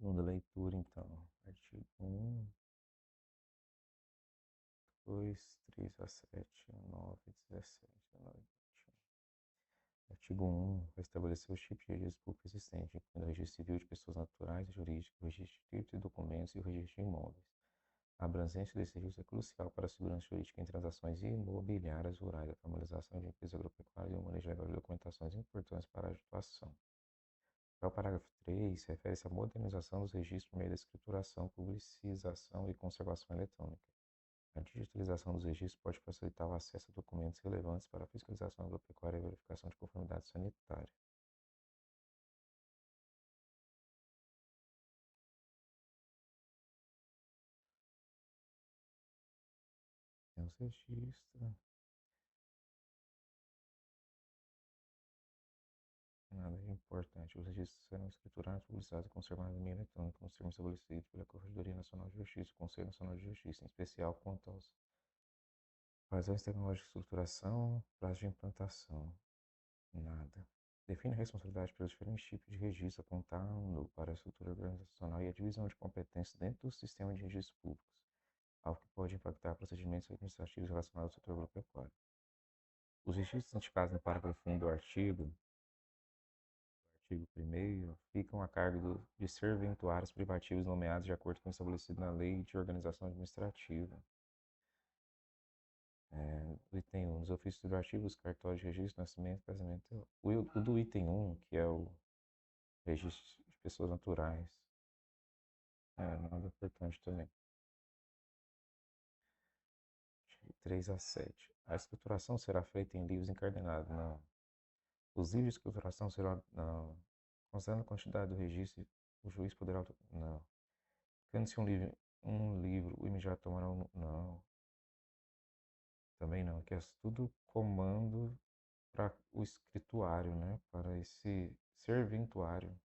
Segunda leitura, então. Artigo 1, 2, 3 a 7, 9, 17, 19, 21. Artigo 1. Vai estabelecer os tipos de registro público existentes, incluindo o registro civil de pessoas naturais e jurídicas, o registro de títulos e documentos e o registro de imóveis. A abrangência desse registro é crucial para a segurança jurídica em transações imobiliárias rurais, a formalização de empresas agropecuárias e o manejo legal de documentações importantes para a atuação. Já o parágrafo 3 refere-se à modernização dos registros por meio da escrituração, publicização e conservação eletrônica. A digitalização dos registros pode facilitar o acesso a documentos relevantes para a fiscalização agropecuária e a verificação de conformidade sanitária. Tem os registros. Nada de importante. Os registros serão escriturados, publicados e conservados em meio eletrônico, nos termos estabelecidos pela Corregedoria Nacional de Justiça e Conselho Nacional de Justiça, em especial quanto aos padrões tecnológicos de estruturação, prazo de implantação. Nada. Define a responsabilidade pelos diferentes tipos de registro, apontando para a estrutura organizacional e a divisão de competências dentro do sistema de registros públicos, algo que pode impactar procedimentos administrativos relacionados ao setor agropecuário. Os registros indicados no parágrafo 1 do artigo 1º, ficam a cargo de serventuários privativos nomeados de acordo com o estabelecido na Lei de Organização Administrativa. Item 1. Nos ofícios do artigo, os cartórios de registro, nascimento, casamento. O do item 1, que é o registro de pessoas naturais, nada importante também. 3 a 7. A escrituração será feita em livros encadernados? Não. Os livros de escrituração serão. Não. Considerando a quantidade do registro, o juiz poderá. Não. Tendo-se um livro, o imediato tomará um. Não. Também não. Que é tudo comando para o escrituário, né? Para esse serventuário.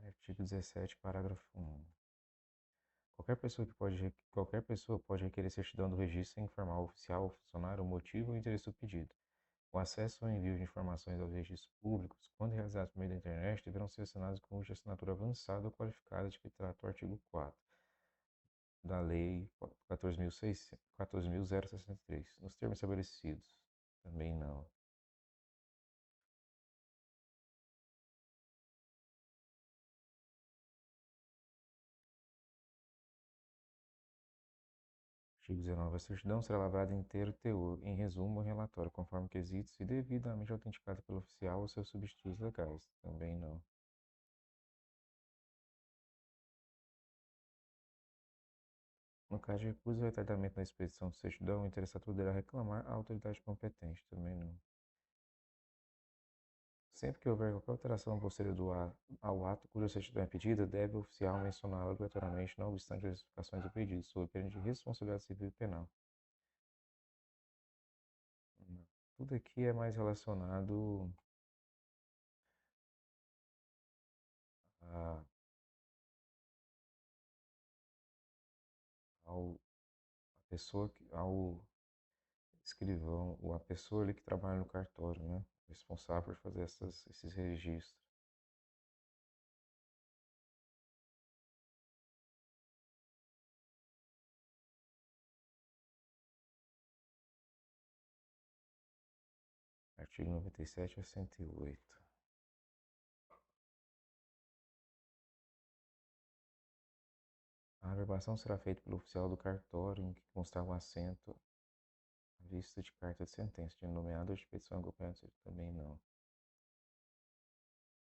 Artigo 17, parágrafo 1. Qualquer pessoa pode requerer certidão do registro sem informar ao oficial ou funcionário o motivo ou interesse do pedido. O acesso ou envio de informações aos registros públicos, quando realizados por meio da internet, deverão ser assinados com assinatura avançada ou qualificada de que trata o artigo 4 da Lei 14.063, nos termos estabelecidos. Também não. Artigo 19. A certidão será lavrada inteiro teor, em resumo, o relatório, conforme quesitos e devidamente autenticada pelo oficial ou seus substitutos legais. Também não. No caso de recusa ou retardamento na expedição de certidão, o interessado poderá reclamar à autoridade competente. Também não. Sempre que houver qualquer alteração posterior ao ato cuja certidão é pedida, deve o oficial mencioná-la obrigatoriamente, não obstante as justificações do pedido, sob pena de responsabilidade civil e penal. Não. Tudo aqui é mais relacionado a, ao ao escrivão, ou a pessoa ali que trabalha no cartório, né? Responsável por fazer esses registros. Artigo 97 a 108. A averbação será feita pelo oficial do cartório em que constar o assento à vista de carta de sentença, de nomeado de petição acompanhante também não.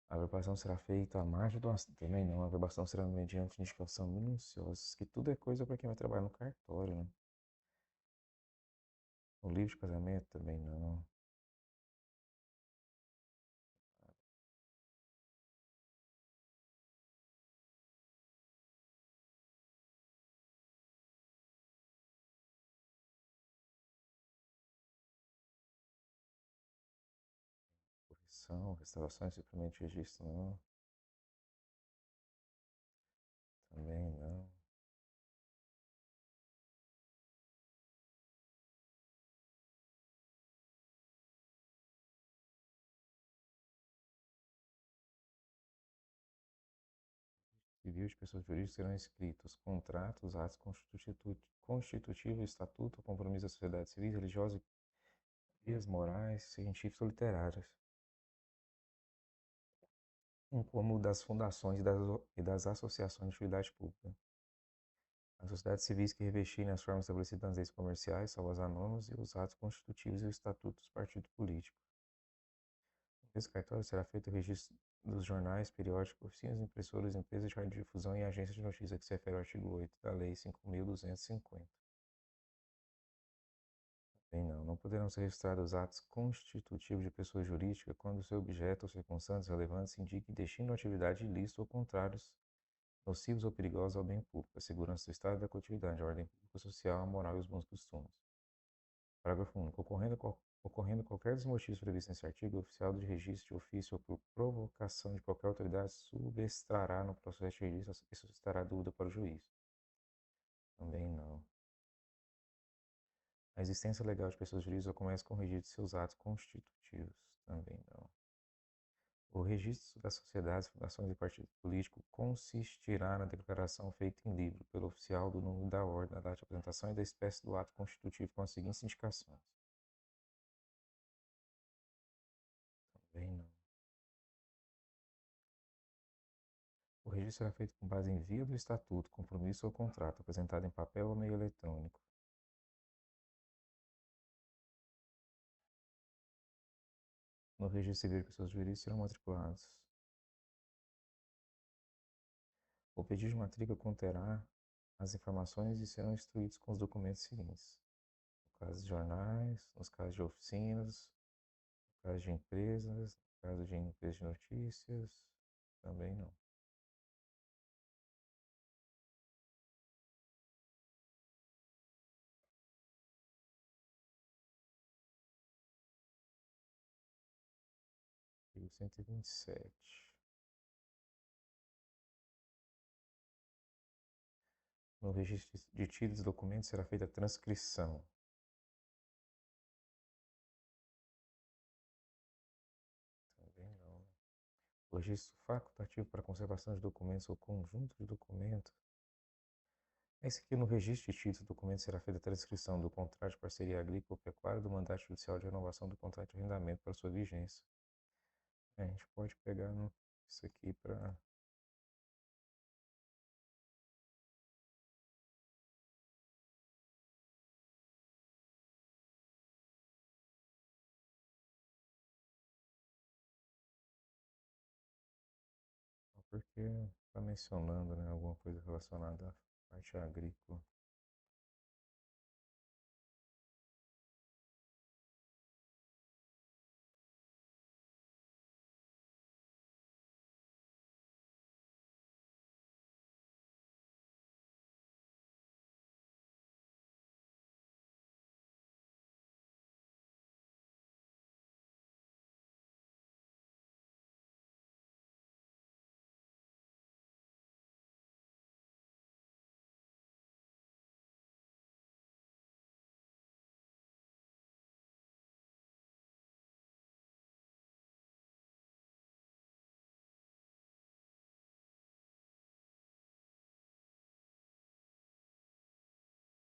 A averbação será feita à margem do assento também não. A averbação será mediante indicação minuciosa, que tudo é coisa para quem vai trabalhar no cartório, né? O livro de casamento também não. Correção, restauração e suprimento de registro não. Também não. civil de pessoas jurídicas serão escritos contratos, atos constitutivos, estatuto, compromisso da sociedade civil, religiosa, vias morais, científicas ou literárias, como das fundações e das associações de utilidade pública. As sociedades civis que revestirem as formas estabelecidas nas leis comerciais, salvo as anônimas, e os atos constitutivos e o estatuto dos partidos políticos. Nesse cartório será feito o registro dos jornais, periódicos, oficinas, impressoras, empresas de radiodifusão e agências de notícia, que se refere ao artigo 8 da Lei 5.250. Bem, não poderão ser registrados atos constitutivos de pessoa jurídica quando seu objeto ou circunstâncias relevantes indiquem destino ou atividade ilícita ou contrários, nocivos ou perigosos ao bem público, à segurança do Estado e da coletividade, à ordem pública, social, à moral e aos bons costumes. Parágrafo único. Ocorrendo qualquer dos motivos previstos nesse artigo, o oficial de registro de ofício ou por provocação de qualquer autoridade subextrará no processo de registro e suscitará dúvida para o juiz. Também não. A existência legal de pessoas jurídicas começa com o registro de seus atos constitutivos. Também não. O registro das sociedades, fundações e partidos políticos consistirá na declaração feita em livro pelo oficial do número da ordem, da data de apresentação e da espécie do ato constitutivo com as seguintes indicações. Também não. O registro será feito com base em via do estatuto, compromisso ou contrato, apresentado em papel ou meio eletrônico. No registro civil de pessoas jurídicas serão matriculados. O pedido de matrícula conterá as informações e serão instruídos com os documentos seguintes. No caso de jornais, nos casos de oficinas, no caso de empresas, no caso de empresas de notícias, também não. Artigo 127. No registro de títulos e documentos será feita a transcrição. Também não. O registro facultativo para conservação de documentos ou conjunto de documentos. Esse aqui no registro de títulos e documentos será feita a transcrição do contrato de parceria agrícola ou pecuária do mandato judicial de renovação do contrato de arrendamento para sua vigência. A gente pode pegar isso aqui para... Porque está mencionando, né, alguma coisa relacionada à parte agrícola.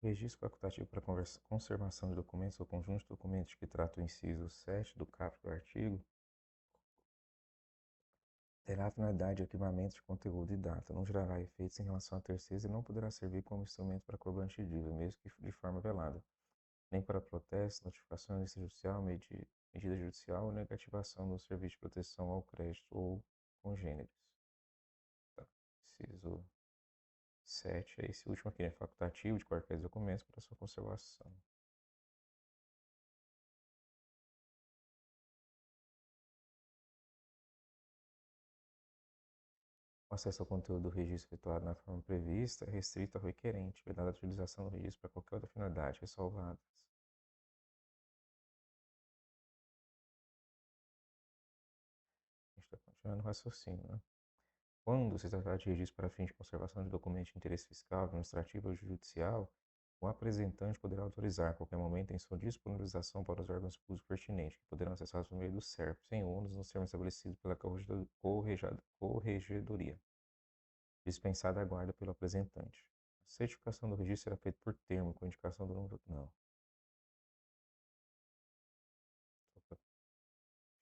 Registro facultativo para conservação de documentos ou conjunto de documentos que trata o inciso 7 do caput do artigo terá a finalidade de arquivamento de conteúdo e data, não gerará efeitos em relação a terceiros e não poderá servir como instrumento para cobrança de dívida, mesmo que de forma velada, nem para protesto, notificação de judicial, medida judicial ou negativação do serviço de proteção ao crédito ou congêneres. Tá. Inciso 7 é esse último aqui, né? Facultativo de quaisquer documentos para sua conservação. O acesso ao conteúdo do registro efetuado na forma prevista é restrito ao requerente, vedada a utilização do registro para qualquer outra finalidade, ressalvadas. A gente está continuando o raciocínio, né? Quando se tratar de registro para fim de conservação de documento de interesse fiscal, administrativo ou judicial, o apresentante poderá autorizar a qualquer momento em sua disponibilização para os órgãos públicos pertinentes, que poderão acessá-los por meio do SERP, sem ônus nos termos estabelecidos pela Corregedoria. dispensada a guarda pelo apresentante. A certificação do registro será feita por termo, com indicação do número. Não. Só para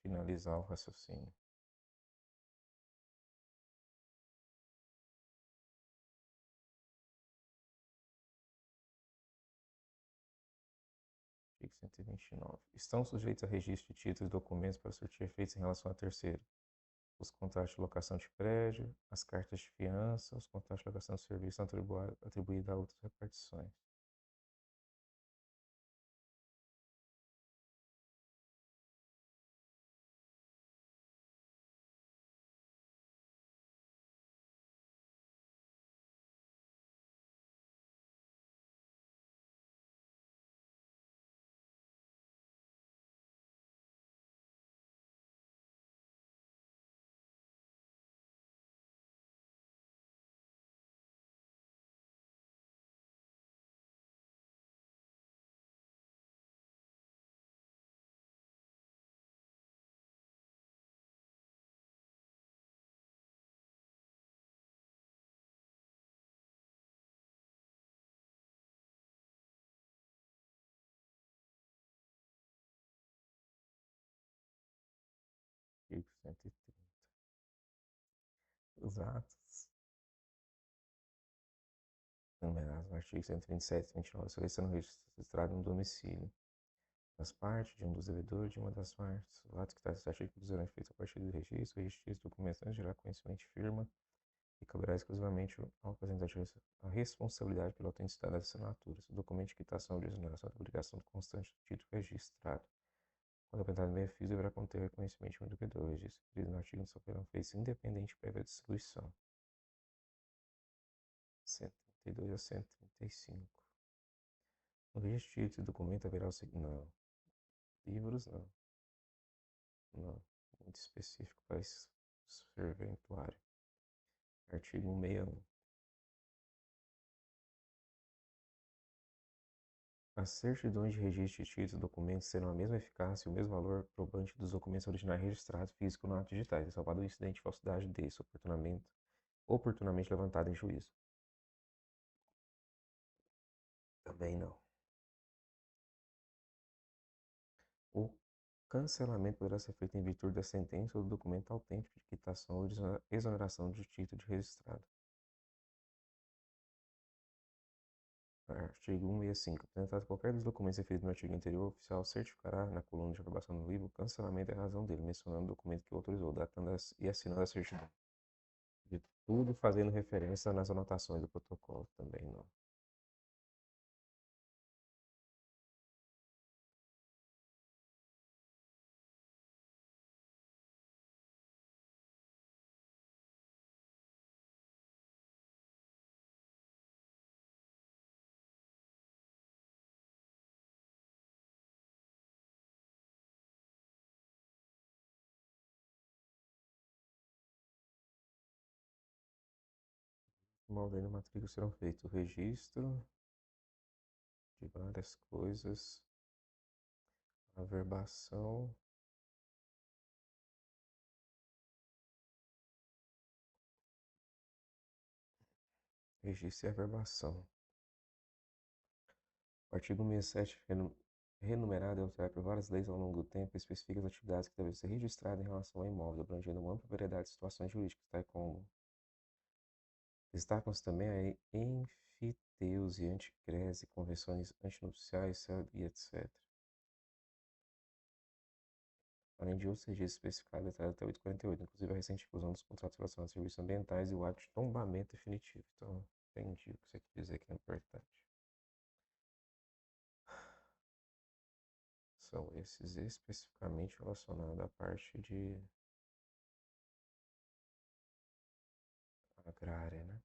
finalizar o raciocínio. Artigo 129. Estão sujeitos a registro de títulos e documentos para surtir efeitos em relação a terceiro. Os contratos de locação de prédio, as cartas de fiança, os contratos de locação de serviço são atribuídos a outras repartições. Artigo 130. Os atos enumerados no artigo 127 e 129 são registrados no domicílio das partes, de um dos devedores, de uma das partes. Os atos que traz esse artigo serão feitos a partir do registro, documentos não gerar conhecimento de firma e caberá exclusivamente ao apresentante a responsabilidade pela autenticidade das assinaturas. O documento de quitação ou de exoneração da obrigação constante do título registrado. Quando apresentado benefício, deverá conter reconhecimento do devedor. O registro referido no artigo só serão feitos independente prévia distribuição. 132 a 135. No registro de títulos e documento haverá o seguinte. Não. Livros, não. Não. Muito específico para esse serventuário. Artigo 161. As certidões de registro de títulos e documentos terão a mesma eficácia e o mesmo valor probante dos documentos originais registrados físicos no ato digitais, ressalvado o incidente de falsidade desse oportunamente levantado em juízo. Também não. O cancelamento poderá ser feito em virtude da sentença ou do documento autêntico de quitação ou de exoneração de título de registrado. Artigo 165. Apresentado qualquer dos documentos referidos no artigo anterior, o oficial certificará na coluna de aprovação do livro o cancelamento e a razão dele, mencionando o documento que o autorizou, datando e assinando a certidão. De tudo fazendo referência nas anotações do protocolo, também não. Molde no matrícula serão feitos o registro de várias coisas, averbação, registro e averbação. O artigo 67, renumerado e alterado por várias leis ao longo do tempo, especifica as atividades que devem ser registradas em relação ao imóvel, abrangendo uma ampla variedade de situações jurídicas, tais como destacam-se também a enfiteuse, anticrese, convenções antinupciais e etc. Além de outros registros especificados detalhados até 848, inclusive a recente inclusão dos contratos relacionados a serviços ambientais e o ato de tombamento definitivo. Então, entendi o que você quer dizer aqui na importante. São esses especificamente relacionados à parte de agrária, né?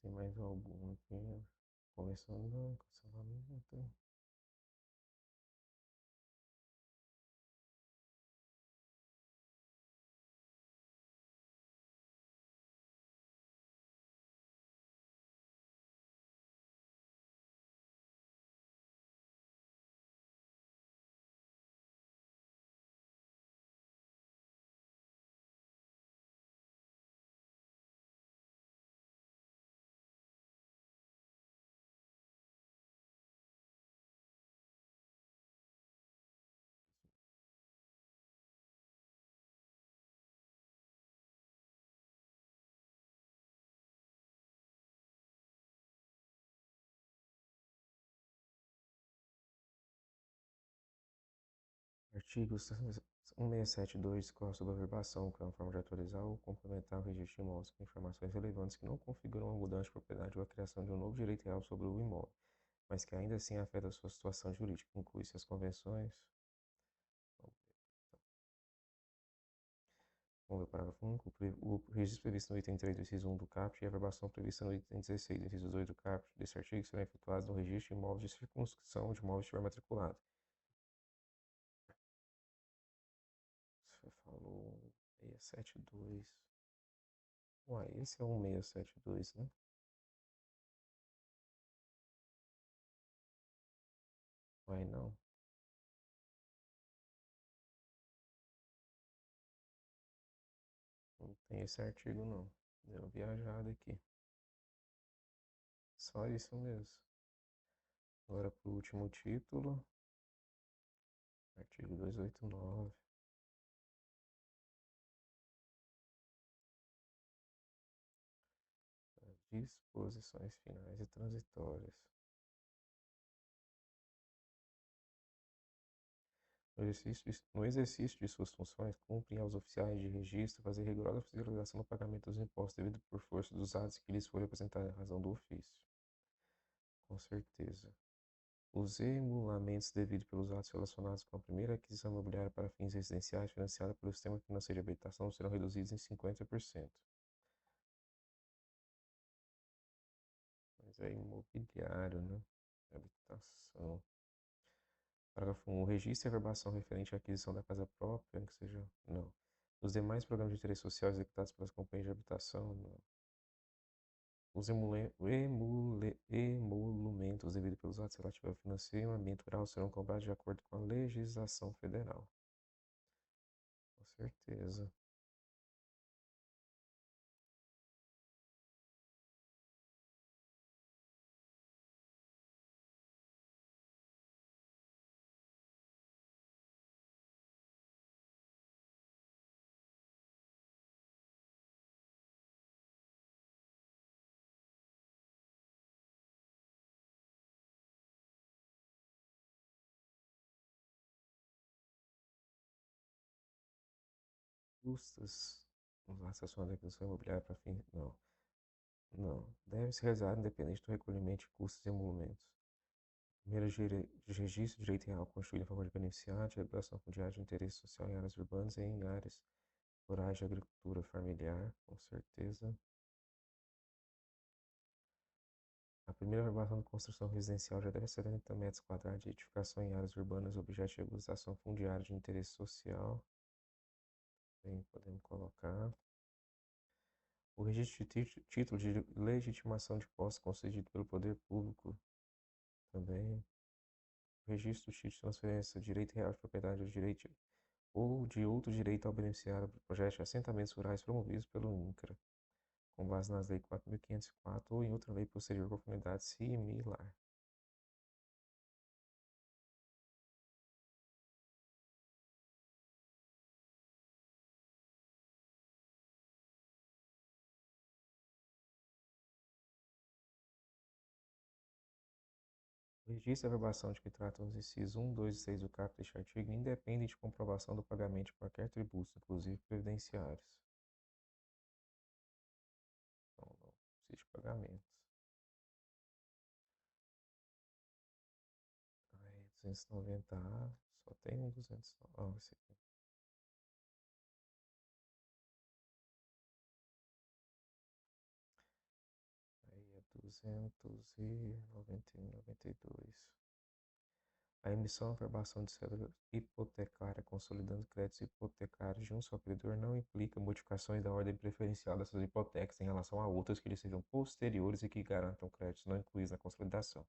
Tem mais algum aqui? Começando, não, cancelamento. Artigo 1672 discorre sobre a verbação, que é uma forma de atualizar ou complementar o registro de imóveis com informações relevantes que não configuram uma mudança de propriedade ou a criação de um novo direito real sobre o imóvel, mas que ainda assim afeta a sua situação jurídica. Inclui-se as convenções. Vamos ver o parágrafo único. O registro previsto no item 3 do inciso 1 do CAPT e a verbação prevista no item 16 do inciso 2 do CAPT desse artigo serão efetuados no registro de imóveis de circunscrição de imóveis estiver matriculado. Você falou 672. Uai, esse é o 672, né? Uai, não. Não tem esse artigo, não. Deu uma viajada aqui. Só isso mesmo. Agora pro último título. Artigo 289. Disposições finais e transitórias. No exercício de suas funções, cumprem aos oficiais de registro fazer rigorosa fiscalização no pagamento dos impostos devido por força dos atos que lhes forem apresentados em razão do ofício. Com certeza. Os emolamentos devidos pelos atos relacionados com a primeira aquisição imobiliária para fins residenciais financiada pelo Sistema Financeiro de Habitação serão reduzidos em 50%. Mas é imobiliário, né? Habitação. Parágrafo 1. O registro e a verbação referente à aquisição da casa própria, que seja. Não. Os demais programas de interesse social executados pelas companhias de habitação, não. Os emolumentos devidos pelos atos relativos ao financiamento rural serão cobrados de acordo com a legislação federal. Com certeza. Custas. Vamos lá, estacionar da aquisição imobiliária para fim. Não. Não. Deve ser realizado independente do recolhimento de custos e emolumentos. Primeiro, registro de direito real constituído em favor de beneficiário, regulação fundiária de interesse social em áreas urbanas e em áreas rurais de agricultura familiar, com certeza. A primeira verbação de construção residencial já deve ser 70 metros quadrados de edificação em áreas urbanas, objeto de regularização fundiária de interesse social. Bem, podemos colocar. O registro de título de legitimação de posse concedido pelo poder público também. O registro do título de transferência de direito real de propriedade ou de outro direito ao beneficiário do projeto de assentamentos rurais promovidos pelo INCRA, com base nas leis 4.504 ou em outra lei posterior com finalidade similar. O registro e a verbação de que tratam os incisos 1, 2 e 6 do caput deste artigo independem de comprovação do pagamento de qualquer tributo, inclusive previdenciários. Então, não precisa de pagamentos. Aí, 290A, só tem um 290. Ah, esse aqui. Aí é 291, 92. A emissão ou averbação de cédula hipotecária consolidando créditos hipotecários de um só credor não implica modificações da ordem preferencial dessas hipotecas em relação a outras que lhes sejam posteriores e que garantam créditos não incluídos na consolidação.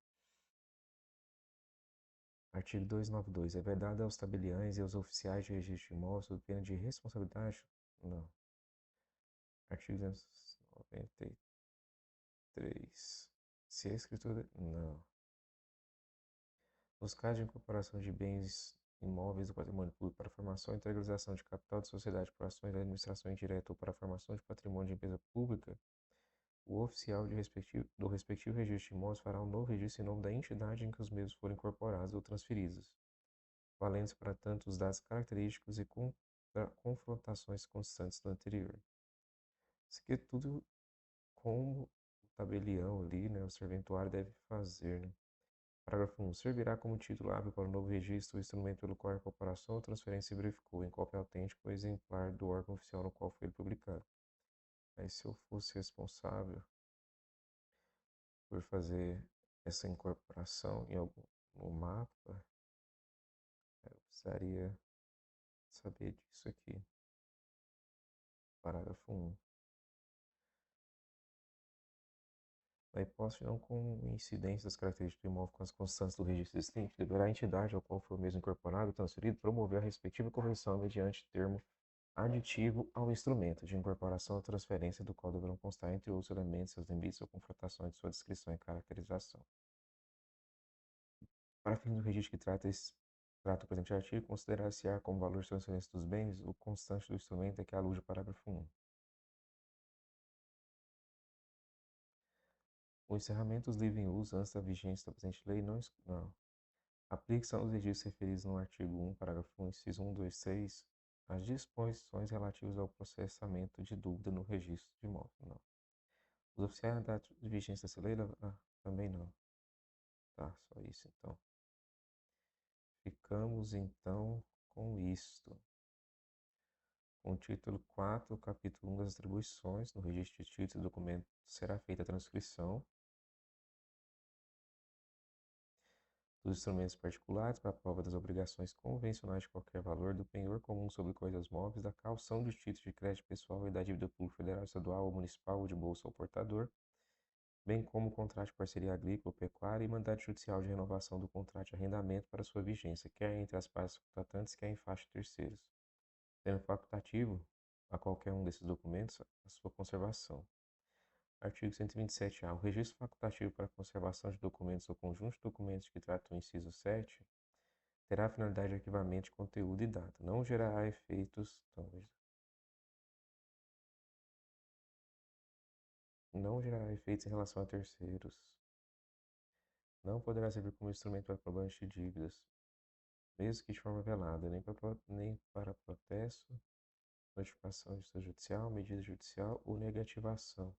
Artigo 292. É vedado aos tabeliães e aos oficiais de registro de imóveis, sob pena de responsabilidade? Não. Artigo 293. Se a escritura... Não. Nos casos de incorporação de bens imóveis do patrimônio público para formação e integralização de capital de sociedade por ações da administração indireta ou para formação de patrimônio de empresa pública, o oficial do respectivo registro de imóveis fará um novo registro em nome da entidade em que os mesmos forem incorporados ou transferidos, valendo-se para tanto os dados característicos e confrontações constantes do anterior. Isso aqui é tudo como o tabelião ali, né, o serventuário deve fazer, né? Parágrafo 1. Servirá como título hábil para o novo registro o instrumento pelo qual a incorporação ou transferência se verificou, em cópia autêntica ou exemplar do órgão oficial no qual foi ele publicado. Aí, se eu fosse responsável por fazer essa incorporação no mapa, eu precisaria saber disso aqui. Parágrafo 1. Na hipótese de não coincidência das características do imóvel com as constantes do registro existente, deverá a entidade ao qual for o mesmo incorporado ou transferido promover a respectiva correção mediante termo aditivo ao instrumento de incorporação ou transferência, do qual deverão constar, entre outros elementos, seus limites ou confrontações de sua descrição e caracterização. Para fins do registro que trata o presente artigo, considerar-se-á como valor de transferência dos bens o constante do instrumento a que alude o parágrafo 1. O encerramento dos livros em uso antes da vigência da presente lei não. Aplica-se aos registros referidos no artigo 1, parágrafo 1, inciso 1, 2, 3, as disposições relativas ao processamento de dúvida no registro de imóvel. Não. Os oficiais da data de vigência dessa lei, também não. Tá, só isso então. Ficamos então com isto. Com o título 4, capítulo 1 das atribuições, no registro de títulos e documentos será feita a transcrição dos instrumentos particulares para a prova das obrigações convencionais de qualquer valor, do penhor comum sobre coisas móveis, da caução dos títulos de crédito pessoal e da dívida pública federal, estadual ou municipal ou de bolsa ao portador, bem como o contrato de parceria agrícola ou pecuária e mandado judicial de renovação do contrato de arrendamento para sua vigência, quer entre as partes contratantes, quer em faixa de terceiros, sendo facultativo a qualquer um desses documentos a sua conservação. Artigo 127-A. O registro facultativo para conservação de documentos ou conjunto de documentos que trata o inciso 7 terá a finalidade de arquivamento de conteúdo e data. Não gerará efeitos. Não gerará efeitos em relação a terceiros. Não poderá servir como instrumento para cobrança de dívidas, mesmo que de forma velada, nem para protesto, notificação de judicial, medida judicial ou negativação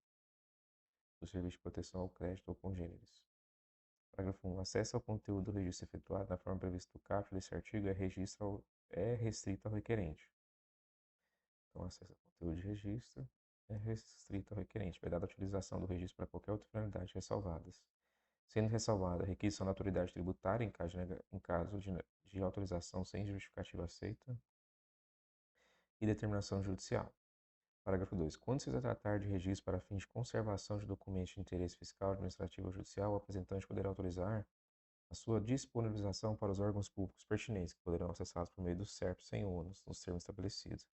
do serviço de proteção ao crédito ou congêneres. Parágrafo 1. Acesso ao conteúdo do registro efetuado na forma prevista do caput desse artigo é restrito ao requerente. Então, acesso ao conteúdo de registro é restrito ao requerente, vedada a utilização do registro para qualquer outra finalidade ressalvadas. Sendo ressalvada a requisição da autoridade tributária em caso de autorização sem justificativa aceita e determinação judicial. Parágrafo 2. Quando se tratar de registro para fins de conservação de documentos de interesse fiscal, administrativo ou judicial, o apresentante poderá autorizar a sua disponibilização para os órgãos públicos pertinentes, que poderão acessá-los por meio do SERP sem ônus, nos termos estabelecidos.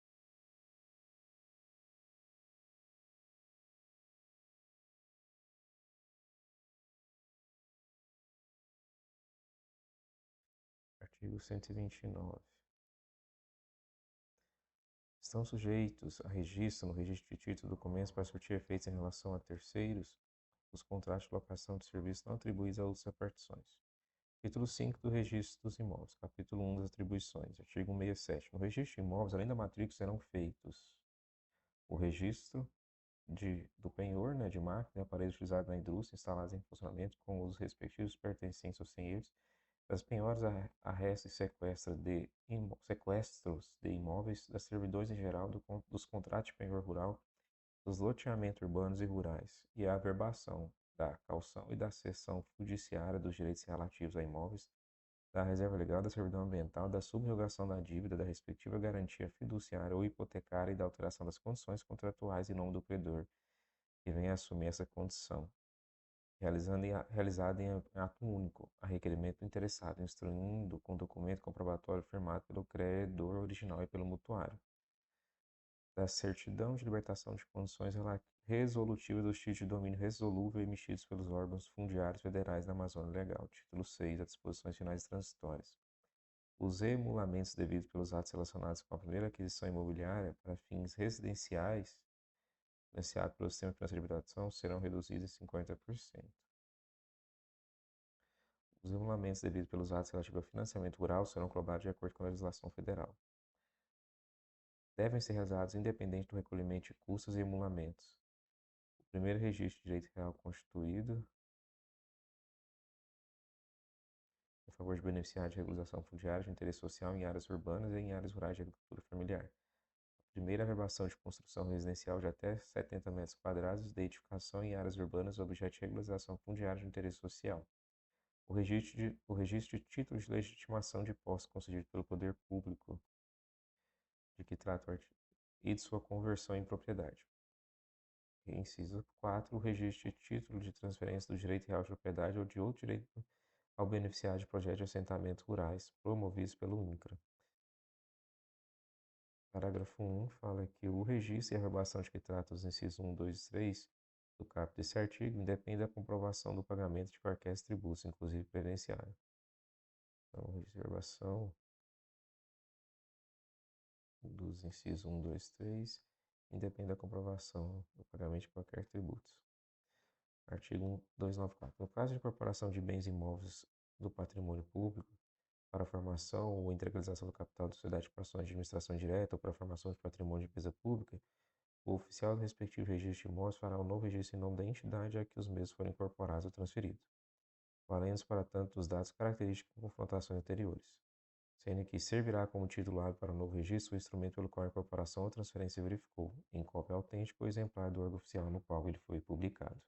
Artigo 129. Estão sujeitos a registro no registro de títulos e documentos para surtir efeitos em relação a terceiros os contratos de locação de serviços não atribuídos a outras repartições. Título 5 do Registro dos Imóveis. Capítulo 1 das Atribuições. Artigo 167. No registro de imóveis, além da matrícula, serão feitos o registro do penhor, né, de máquina e aparelhos utilizados na indústria, instalados em funcionamento com os respectivos pertencentes ou sem eles, das penhoras, arrestos e sequestros de imóveis, das servidões em geral, dos contratos de penhor rural, dos loteamentos urbanos e rurais, e a averbação da caução e da cessão fiduciária dos direitos relativos a imóveis, da reserva legal, da servidão ambiental, da subrogação da dívida, da respectiva garantia fiduciária ou hipotecária e da alteração das condições contratuais em nome do credor que venha a assumir essa condição, realizada em ato único, a requerimento do interessado, instruindo com documento comprobatório firmado pelo credor original e pelo mutuário, da certidão de libertação de condições resolutivas dos títulos de domínio resolúvel emitidos pelos órgãos fundiários federais da Amazônia Legal, título 6, das disposições finais e transitórias. Os emolamentos devidos pelos atos relacionados com a primeira aquisição imobiliária para fins residenciais, financiado pelo Sistema Financeiro de Habitação, serão reduzidos em 50%. Os emolamentos devidos pelos atos relativos ao financiamento rural serão cobrados de acordo com a legislação federal. Devem ser realizados independente do recolhimento de custos e emolamentos. O primeiro registro de direito real constituído em favor de beneficiários de regularização fundiária de interesse social em áreas urbanas e em áreas rurais de agricultura familiar. Primeira averbação de construção residencial de até 70 metros quadrados de edificação em áreas urbanas objeto de regularização fundiária de interesse social. O registro de títulos de legitimação de posse concedido pelo poder público de que trata o artigo e de sua conversão em propriedade. Inciso 4. O registro de título de transferência do direito real de propriedade ou de outro direito ao beneficiário de projetos de assentamento rurais promovidos pelo INCRA. Parágrafo 1 fala que o registro e a averbação de que trata os incisos 1, 2 e 3 do caput desse artigo independe da comprovação do pagamento de quaisquer tributos, inclusive previdenciário. Então, registro e averbação dos incisos 1, 2 e 3 independe da comprovação do pagamento de qualquer tributo. Artigo 294. No caso de incorporação de bens imóveis do patrimônio público, para a formação ou integralização do capital da sociedade para ações de administração direta ou para a formação de patrimônio de empresa pública, o oficial do respectivo registro de imóveis fará um novo registro em nome da entidade a que os mesmos forem incorporados ou transferidos, valendo para tanto os dados característicos com confrontações anteriores, sendo que servirá como titular para o novo registro o instrumento pelo qual a incorporação ou transferência verificou, em cópia autêntica ou exemplar do órgão oficial no qual ele foi publicado.